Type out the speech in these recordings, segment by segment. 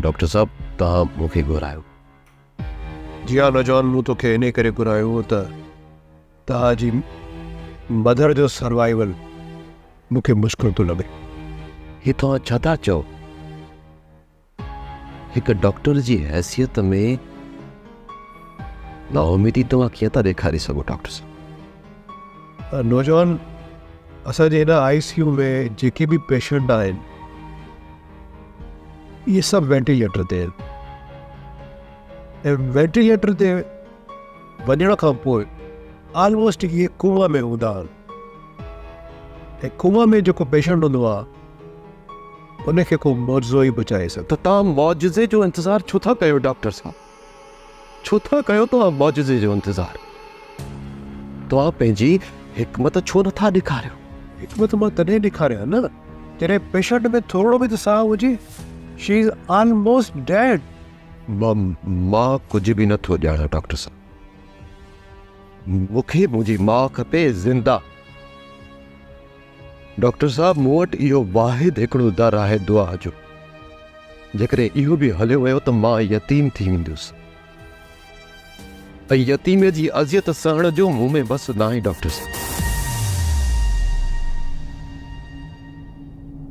Doctor साहब तव्हां मूंखे घुरायो। जी हाँ नौजवान, मूं तोखे इन करे घुरायो हो त तव्हांजी मदर जो सर्वाइवल मूंखे मुश्किल थो लॻे। ही तव्हां छा था चओ? हिकु डॉक्टर जी हैसियत में नाउमीदी तव्हां कीअं था ॾेखारे सघो डॉक्टर साहब? नौजवान, असांजे हिन ICU में जेके बि पेशेंट आहिनि इहे सभु वेंटिलेटर ते आहिनि ऐं वेंटिलेटर ते वञण खां पोइ ऑलमोस्ट इहे कुआं में हूंदा आहिनि ऐं कुआं में जेको पेशेंट हूंदो आहे उनखे को मौजो ई बचाए सघे। त तव्हां मौजज़े जो इंतज़ारु छो था कयो डॉक्टर साहब? छो था कयो तव्हां मौजज़े जो इंतज़ारु? तव्हां पंहिंजी हिकमत छो नथा ॾेखारियो? हिकमत मां तॾहिं ॾेखारियां न जॾहिं पेशेंट में थोरो बि त साह हुजे। She is almost dead. मां कुझु बि नथो ॼाणा डॉक्टर साहब। मूंखे मुंहिंजी माउ खपे ज़िंदा। डॉक्टर साहब, मूं वटि इहो वाहिद हिकिड़ो दर आहे दुआ जो। जेकॾहिं इहो बि हलियो वियो त मां यतीम थी वेंदुसि ऐं यतीम जी अज़ियत सहण जो मूं में बसि न आहे डॉक्टर साहब।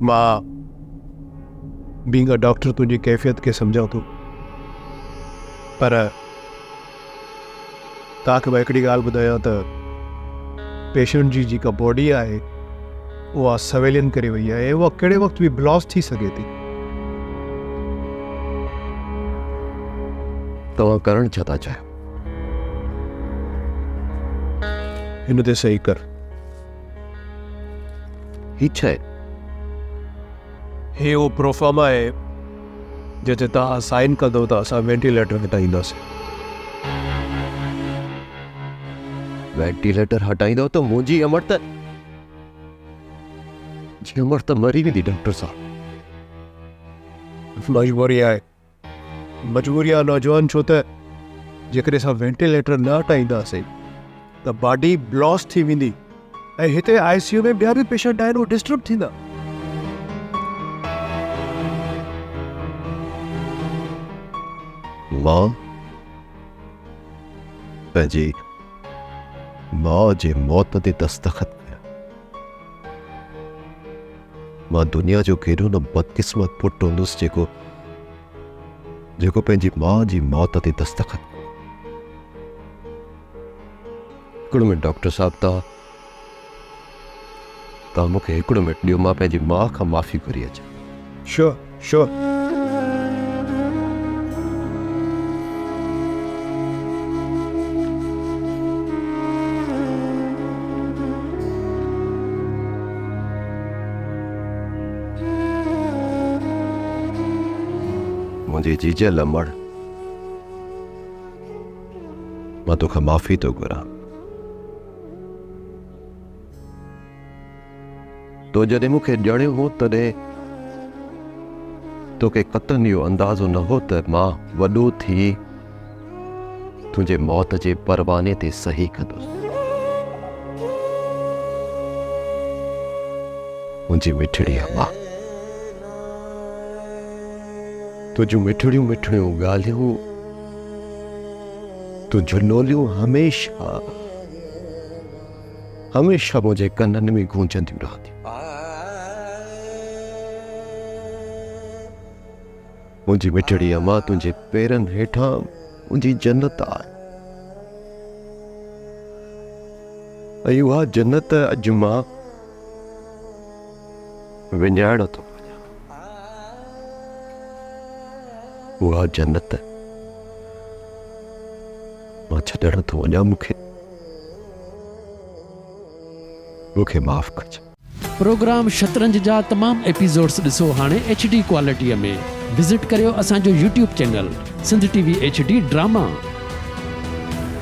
मां बीइंग अ डॉक्टर तुंहिंजी कैफ़ियत खे सम्झां थो, पर तव्हांखे मां हिकिड़ी ॻाल्हि ॿुधायां त पेशेंट जी जेका बॉडी आहे उहा सवेलियन करे वई आहे। उहा कहिड़े वक़्तु बि ब्लास्ट थी सघे थी। तव्हां करणु छा था चाहियो? हिन ते सही कर। ही छा आहे? हे उहो प्रोफार्मा आहे जिते तव्हां साइन कंदो त असां वेंटिलेटर हटाईंदासीं। वेंटिलेटर हटाईंदो त मुंहिंजी अमर त मरी वेंदी डॉक्टर साहब। मजबूरी आहे नौजवान, छो त जेकॾहिं असां वेंटिलेटर न हटाईंदासीं त बॉडी ब्लास्ट थी वेंदी ऐं हिते ICU में ॿिया बि पेशेंट आहिनि, उहे डिस्टर्ब थींदा। मां पंहिंजी माउ जे मौत ते दस्तख़त कया। मां दुनिया जो केॾो न बदकिस्मत पुटु हूंदुसि जेको पंहिंजी माउ जी मौत ते दस्तख़त। हिकिड़ो मिनट डॉक्टर साहब, तव्हां मूंखे हिकिड़ो मिनट ॾियो, मां पंहिंजी माउ खां माफ़ी घुरी अचां। श्योर। मुंहिंजी जीजल अमड़, मां तोखां माफ़ी थो घुरां। तो जॾहिं मूंखे ॼणियो हो तॾहिं तोखे क़तन इहो अंदाज़ो न हो त मां वॾो थी तुंहिंजे मौत जे परवाने ते सही कंदुसि। मुंहिंजी मिठड़ी अम्मा, तुंहिंजूं मिठड़ियूं मिठड़ियूं ॻाल्हियूं, तुंहिंजूं नोलियूं हमेशह मुंहिंजे कननि में गूंजंदियूं रहंदियूं। मुंहिंजी मिठड़ी अम्मा, तुंहिंजे पेरनि हेठां मुंहिंजी जन्नत आहे ऐं उहा जन्नत अॼु मां विञाइण थो वञां। उहा जन्नत मां छॾण थो वञां। मूंखे माफ़ कजो। प्रोग्राम शतरंज जा तमाम एपिसोड्स ॾिसो हाणे HD क्वालिटीअ में। विज़िट करियो असांजो YouTube channel Sindh TV HD drama.